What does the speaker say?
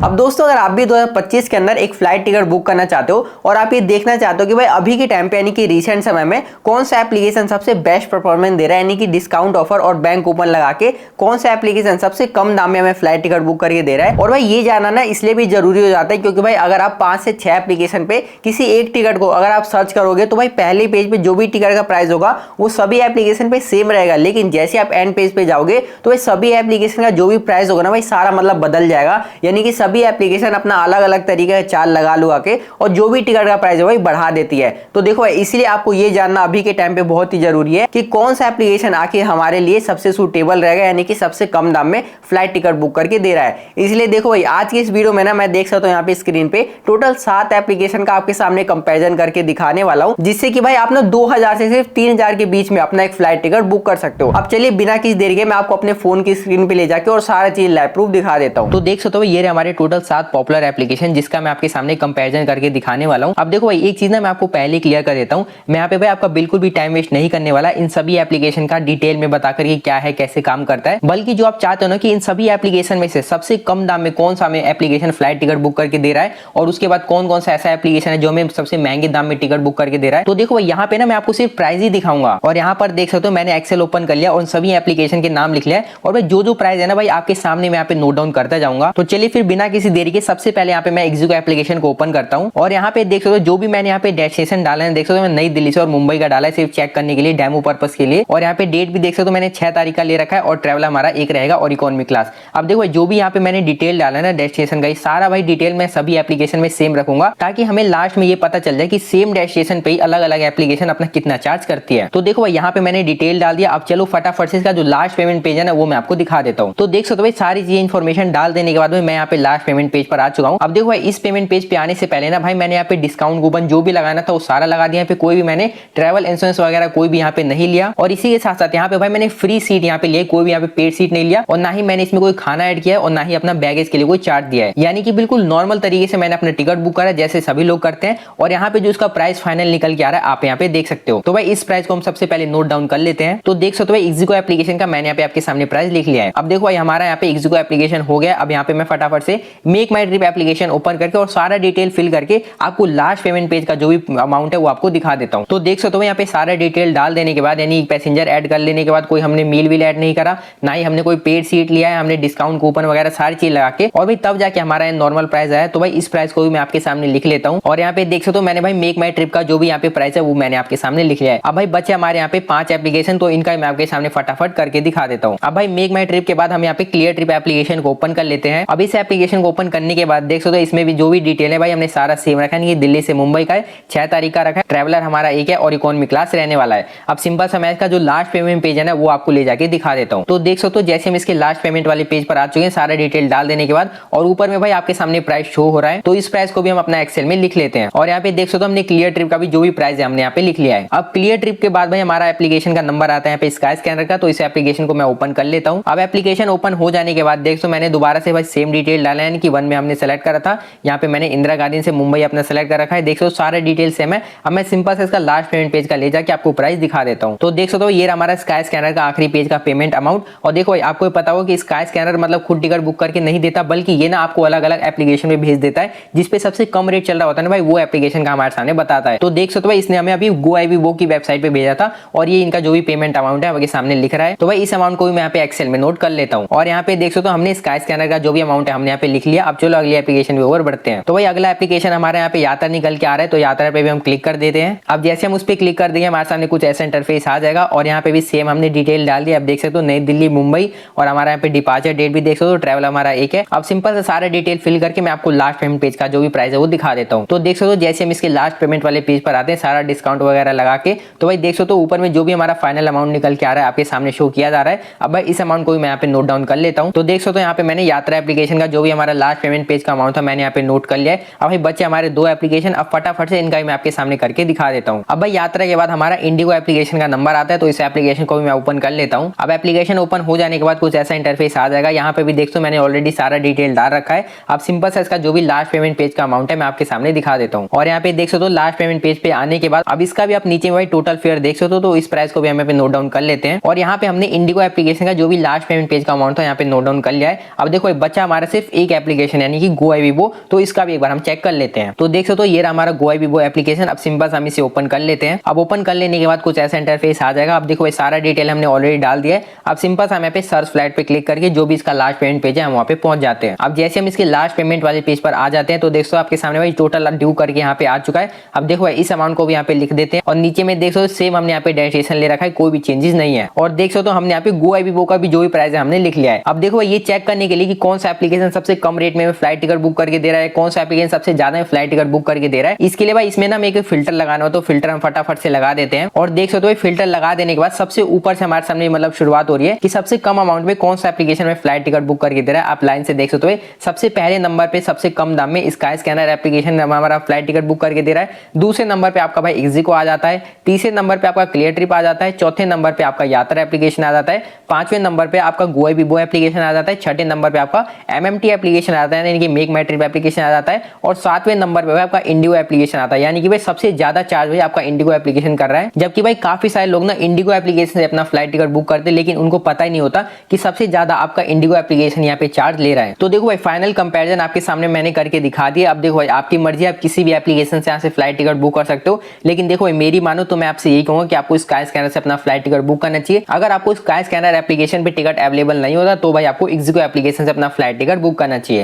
अब दोस्तों अगर आप भी 2025 के अंदर एक फ्लाइट टिकट बुक करना चाहते हो और आप ये देखना चाहते हो कि भाई अभी के टाइम पे यानी कि रिसेंट समय में कौन सा एप्लीकेशन सबसे बेस्ट परफॉर्मेंस दे रहा है, यानी कि डिस्काउंट ऑफर और बैंक कूपन लगा के कौन सा एप्लीकेशन सबसे कम दाम में हमें फ्लाइट टिकट बुक करके दे रहा है। और भाई ये जानना ना इसलिए भी जरूरी हो जाता है क्योंकि भाई अगर आप 5 से 6 एप्लीकेशन पे किसी एक टिकट को अगर आप सर्च करोगे तो भाई पहले पेज पे जो भी टिकट का प्राइस होगा वो सभी एप्लीकेशन पे सेम रहेगा, लेकिन जैसे आप एंड पेज पे जाओगे तो भाई सभी एप्लीकेशन का जो भी प्राइस होगा ना भाई सारा मतलब बदल जाएगा, यानी कि सभी एप्लीकेशन अपना अलग अलग तरीके का चार्ज लगा लुआ के और जो भी टिकट का प्राइस है वही बढ़ा देती है। तो देखो इसलिए आपको ये जानना अभी के टाइम पे बहुत ही जरूरी है कि कौन सा एप्लीकेशन आखिर हमारे लिए सबसे सूटेबल रहेगा, यानी कि सबसे कम दाम में फ्लाइट टिकट बुक करके दे रहा है। इसलिए देखो भाई आज की इस वीडियो में ना मैं देख सकता हूँ यहाँ पे स्क्रीन पे टोटल 7 एप्लीकेशन का आपके सामने कंपेरिजन करके दिखाने वाला हूँ, जिससे कि भाई आप ना 2000 से सिर्फ 3000 के बीच में अपना एक फ्लाइट टिकट बुक कर सकते हो। अब चलिए बिना किसी देरी के मैं आपको अपने फोन की स्क्रीन पे ले जाके और सारा चीज लाइव प्रूफ दिखा देता हूँ। तो देख सकते हो ये हमारे टोटल 7 पॉपुलर एप्लीकेशन जिसका मैं आपके सामने कंपैरिजन करके दिखाने वाला हूं। अब देखो भाई एक चीज ना मैं आपको पहले क्लियर कर देता हूं, मैं यहाँ पे भाई आपका बिल्कुल भी टाइम वेस्ट नहीं करने वाला इन सभी एप्लीकेशन का डिटेल में बताकर ये क्या है कैसे काम करता है, बल्कि जो आप चाहते हो ना कि इन सभी एप्लीकेशन में से सबसे कम दाम में कौन सा हमें एप्लीकेशन फ्लाइट टिकट बुक करके दे रहा है और उसके बाद कौन कौन सा ऐसा एप्लीकेशन है जो हमें सबसे महंगे दाम में टिकट बुक करके दे रहा है। तो देखो भाई यहाँ पे ना मैं आपको सिर्फ प्राइस ही दिखाऊंगा और यहाँ पर देख सकते हो मैंने एक्सेल ओपन कर लिया और सभी एप्लीकेशन के नाम लिख लिया और भाई जो प्राइस है ना भाई आपके सामने मैं यहाँ पे नोट डाउन करता जाऊंगा। तो चलिए फिर बिना किसी देरी के सबसे पहले यहाँ पे मैं एक्जिको एप्लीकेशन को ओपन करता हूं और यहाँ पे देख सकते हो जो भी मैंने यहाँ पे डेस्टिनेशन डाला है, देख सकते हो मैं नई दिल्ली से और मुंबई का डाला है सिर्फ चेक करने के लिए डेमो पर्पस के लिए, और यहाँ पे डेट भी देख सकते हो मैंने 6 तारीख का ले रखा है और ट्रैवल हमारा एक रहेगा और इकोनॉमी क्लास। अब देखो जो भी यहाँ पे मैंने डिटेल डाला है ना डेस्टिनेशन का, ये सारा भाई डिटेल मैं सभी एप्लीकेशन में सेम रखूंगा ताकि हमें लास्ट में ये पता चल जाए कि सेम डेस्टिनेशन पे ही अलग अलग एप्लीकेशन अपना कितना चार्ज करती है। तो देखो यहाँ पे मैंने डिटेल डाल दिया। अब चलो फटाफट से इसका जो लास्ट पेमेंट पेज है ना वो मैं आपको दिखा देता हूँ। तो देख सकते हो भाई सारी चीजें इन्फॉर्मेशन डाल देने के बाद मैं यहाँ पे लास्ट पेमेंट पेज पर आ चुका हूँ। अब देखो भाई इस पेमेंट पेज पे आने से पहले ना भाई मैंने यहाँ पे डिस्काउंट कूपन जो भी लगाना था वो सारा लगा दिया। यहाँ पे कोई भी मैंने ट्रैवल इंश्योरेंस वगैरह कोई भी यहाँ पे नहीं लिया और इसी के साथ साथ यहाँ पे भाई मैंने फ्री सीट यहाँ पे लिया, कोई भी यहाँ पे पेड सीट नहीं लिया और ना ही मैंने इसमें कोई खाना ऐड किया है और ना ही अपना बैगेज के लिए कोई चार्ज दिया है, यानी कि बिल्कुल नॉर्मल तरीके से मैंने अपना टिकट बुक करा जैसे सभी लोग करते हैं। और यहाँ पे जो इसका प्राइस फाइनल निकल के आ रहा है आप यहाँ पे देख सकते हो। तो भाई इस प्राइस को हम सबसे पहले नोट डाउन कर लेते हैं। तो देख सकते हो भाई एक्जिको एप्लीकेशन का मैंने यहाँ पे आपके सामने प्राइस लिख लिया है। अब देखो भाई हमारा यहाँ पे एक्जिको एप्लीकेशन हो गया। अब यहाँ पे मैं फटाफट से मेक माई ट्रिप एप्लीकेशन ओपन करके और सारा डिटेल फिल करके आपको लास्ट पेमेंट पेज का जो भी अमाउंट है वो आपको दिखा देता हूँ। तो देख सकते हो यहाँ पे सारा डिटेल डाल देने के बाद यानी पैसेंजर ऐड कर लेने के बाद कोई हमने मील भी ऐड नहीं करा, ना ही हमने कोई पेड सीट लिया है, हमने डिस्काउंट कूपन वगैरह सारी चीज लगा के और भाई तब जाके हमारा नॉर्मल प्राइस आया। तो भाई इस प्राइस को भी मैं आपके सामने लिख लेता हूँ और यहाँ पे देख सकते हो मैंने भाई मेक माई ट्रिप का जो भी यहाँ पे प्राइस है वो मैंने आपके सामने लिख लिया है। अब भाई बचे हमारे यहाँ पे 5 एप्लीकेशन, तो इनका मैं आपके सामने फटाफट करके दिखा देता हूँ। अब भाई मेक माई ट्रिप के बाद हम यहाँ पे क्लियर ट्रिप एप्लीकेशन को ओपन कर लेते हैं। अब इस एप्लीकेशन को ओपन करने के बाद देख सकते हो इसमें भी जो भी डिटेल है भाई हमने सारा सेम रखा है। ये दिल्ली से मुंबई का है, 6 तारीख का रखा है, ट्रैवलर हमारा एक है और इकोनॉमी क्लास रहने वाला है। अब सिंपल सा मैं इसका जो लास्ट पेमेंट पेज है ना वो आपको ले जाके दिखा देता हूँ। तो देख सकते हो जैसे हम इसके लास्ट पेमेंट वाले पेज पर आ चुके हैं सारा डिटेल डाल देने के बाद और ऊपर में भाई आपके सामने प्राइस शो हो रहा है। तो इस प्राइस को भी हम अपना एक्सेल में लिख लेते हैं और यहाँ पे देख सकते हो हमने क्लियर ट्रिप का भी जो भी प्राइस है हमने यहाँ पे लिख लिया है। अब क्लियर ट्रिप के बाद भाई हमारा एप्लीकेशन का नंबर आता है यहाँ पे स्काई स्कैनर का, तो इस एप्लीकेशन को मैं ओपन कर लेता हूँ। अब एप्लीकेशन ओपन हो जाने के बाद देख सकते हो मैंने दोबारा से भाई सेम डिटेल डाला है कि 1 में हमने सेलेक्ट करा था, यहाँ पे मैंने इंदिरा गार्डन से मुंबई अपना सेलेक्ट कर रखा है। देख सकते हो सारा डिटेल सेम है। अब मैं सिंपल से इसका लास्ट पेमेंट पेज का ले जाके आपको प्राइस दिखा देता हूँ। तो देख सकते हो ये हमारा स्काई स्कैनर का आखिरी पेज का पेमेंट अमाउंट। और देखो आपको पता हो कि स्काई स्कैनर मतलब खुद टिकट बुक करके नहीं देता, बल्कि ये ना आपको अलग अलग एप्लीकेशन में भेज देता है जिसपे सबसे कम रेट चल रहा होता है ना भाई वो एप्लीकेशन का हमारे सामने बताता है। तो देख सकते हो भाई इसने हमें अभी GoIBO की वेबसाइट पे भेजा था और ये इनका जो भी पेमेंट अमाउंट है आपके सामने लिख रहा है। तो भाई इस अमाउंट को भी मैं यहाँ पे एक्सेल में नोट कर लेता हूँ और यहाँ पे देख सकते हो हमने स्काई स्कैनर का जो भी अमाउंट है हमने यहाँ पे लिख लिया। अब चलो अगली एप्लीकेशन पे और बढ़ते हैं। तो भाई अगला एप्लीकेशन हमारे यहाँ पे यात्रा निकल के आ रहा है, तो यात्रा पे भी हम क्लिक कर देते हैं। अब जैसे हम उस पर क्लिक कर देंगे हमारे सामने कुछ ऐसा इंटरफेस आ जाएगा और यहाँ पे भी सेम हमने डिटेल डाल दिया। अब देख सकते हो नई दिल्ली मुंबई और हमारा यहाँ पे डिपार्चर डेट भी देख सकते हो, ट्रैवल हमारा एक है। अब सिंपल से सारा डिटेल फिल करके मैं आपको लास्ट पेमेंट पेज का जो भी प्राइस है वो दिखा देता हूँ। तो देख सकते हो जैसे हम इसके लास्ट पेमेंट वाले पेज पर आते हैं सारा डिस्काउंट वगैरह लगा के, तो भाई देख सकते हो ऊपर में जो भी हमारा फाइनल अमाउंट निकल के आ रहा है आपके सामने शो किया जा रहा है। अब भाई इस अमाउंट को भी मैं यहाँ पे नोट डाउन कर लेता हूँ। तो देख सकते हो यहाँ पे मैंने यात्रा एप्लीकेशन का जो भी हमारा लास्ट पेमेंट पेज का अमाउंट था मैंने यहाँ पे नोट कर लिया है। अब भाई बच्चे हमारे 2 एप्लीकेशन, अब फटाफट से इनका मैं आपके सामने करके दिखा देता हूँ। अब भाई यात्रा के बाद हमारा इंडिगो एप्लीकेशन का नंबर आता है, तो इस एप्लीकेशन को भी मैं ओपन कर लेता हूँ। अब एप्लीकेशन ओपन हो जाने के बाद कुछ ऐसा इंटरफेस आ जाएगा। यहाँ पे भी देख सकते हो मैंने ऑलरेडी सारा डिटेल डाल रखा है। अब सिंपल सा इसका जो भी लास्ट पेमेंट पेज का अमाउंट है मैं आपके सामने दिखा देता हूँ। और यहाँ पे देख सकते हो लास्ट पेमेंट पेज पे आने के बाद अब इसका भी आप नीचे भाई टोटल फेयर देख सकते हो, तो इस प्राइस को भी हम यहाँ पे नोट डाउन कर लेते हैं। और यहाँ पे हमने इंडिगो एप्लीकेशन का जो भी लास्ट पेमेंट पेज का अमाउंट था यहाँ पे नोट डाउन कर लिया है। अब देखो बच्चा हमारा सिर्फ एक एक एप्लीकेशन यानी कि गोआईबीबो, तो इसका भी एक बार हम चेक कर लेते हैं। तो देख सकते हो ये रहा हमारा गोआईबीबो एप्लीकेशन। अब सिंपल हम इसे ओपन कर लेते हैं। अब ओपन कर लेने के बाद कुछ ऐसा इंटरफेस आ जाएगा। अब देखो ये सारा डिटेल हमने ऑलरेडी डाल दिया है। अब सिंपल हम यहाँ पे सर्च फ्लाइट पे क्लिक करके जो भी इसका लास्ट पेमेंट पेज है हम वहाँ पे पहुंच जाते हैं। अब जैसे हम इसके लास्ट पेमेंट वाले पेज पर आ जाते हैं तो देखो आपके सामने भाई टोटल ड्यू करके यहाँ पे आ चुका है। अब देखो इस अमाउंट को भी यहाँ पे लिख देते हैं और नीचे में देख सकते सेम हमने यहाँ पे डेस्टिनेशन ले रखा है, कोई भी चेंजेस नहीं है। और देख सकते हो हमने यहाँ पे गोआईबीबो का भी जो भी प्राइस है हमने लिख लिया है। अब देखो ये चेक करने के लिए कि कौन सा एप्लीकेशन सबसे कम रेट में फ्लाइट टिकट बुक करके दे रहा है, कौन सा एप्लीकेशन सबसे ज्यादा फ्लाइट टिकट बुक करके दे रहा है, इसके लिए भाई इसमें ना एक फिल्टर लगाना हो तो फिल्टर हम फटाफट से लगा देते हैं। और देख सकते हो फिल्टर लगा देने के बाद सबसे ऊपर से हमारे सामने मतलब शुरुआत हो रही है कि सबसे कम अमाउंट में कौन सा एप्लीकेशन में फ्लाइट टिकट बुक करके दे रहा है। आप लाइन से देख सकते हो सबसे पहले नंबर पे सबसे कम दाम में स्काई स्कैनर एप्लीकेशन हमारा फ्लाइट टिकट बुक करके दे रहा है। दूसरे नंबर पे आपका भाई इग्जिको आ जाता है, तीसरे नंबर पे आपका क्लियर ट्रिप आ जाता है, चौथे नंबर पे आपका यात्रा एप्लीकेशन आ जाता है, पांचवें नंबर पे आपका गोआईबीबो एप्लीकेशन आ जाता है, छठे नंबर पे आपका एमएमटी एप्लीकेशन आता है यानी कि मेक माई ट्रिप एप्लीकेशन आ जाता है, और सातवें नंबर पे आपका इंडिगो एप्लीकेशन आता है। यानी कि भाई सबसे ज्यादा चार्ज भाई आपका इंडिगो एप्लीकेशन कर रहा है। जबकि भाई काफी सारे लोग ना इंडिगो एप्लीकेशन से अपना फ्लाइट टिकट बुक करते हैं लेकिन उनको पता ही नहीं होता कि सबसे ज्यादा आपका इंडिगो एप्लीकेशन यहाँ पे चार्ज ले रहा है। तो देखो भाई फाइनल कंपैरिजन आपके सामने मैंने करके दिखा दिया। अब देखो भाई आपकी मर्जी, आप किसी भी एप्लीकेशन से यहाँ से फ्लाइट टिकट बुक कर सकते हो। लेकिन देखो भाई मेरी मानो तो मैं आपसे यही कहूंगा कि आपको स्काई स्कैनर से अपना फ्लाइट टिकट बुक करना चाहिए। अगर आपको स्काई स्कैनर एप्लीकेशन पे टिकट अवेलेबल नहीं होता तो भाई आपको इग्जिको एप्लीकेशन से अपना फ्लाइट टिकट बुक करना चाहिए।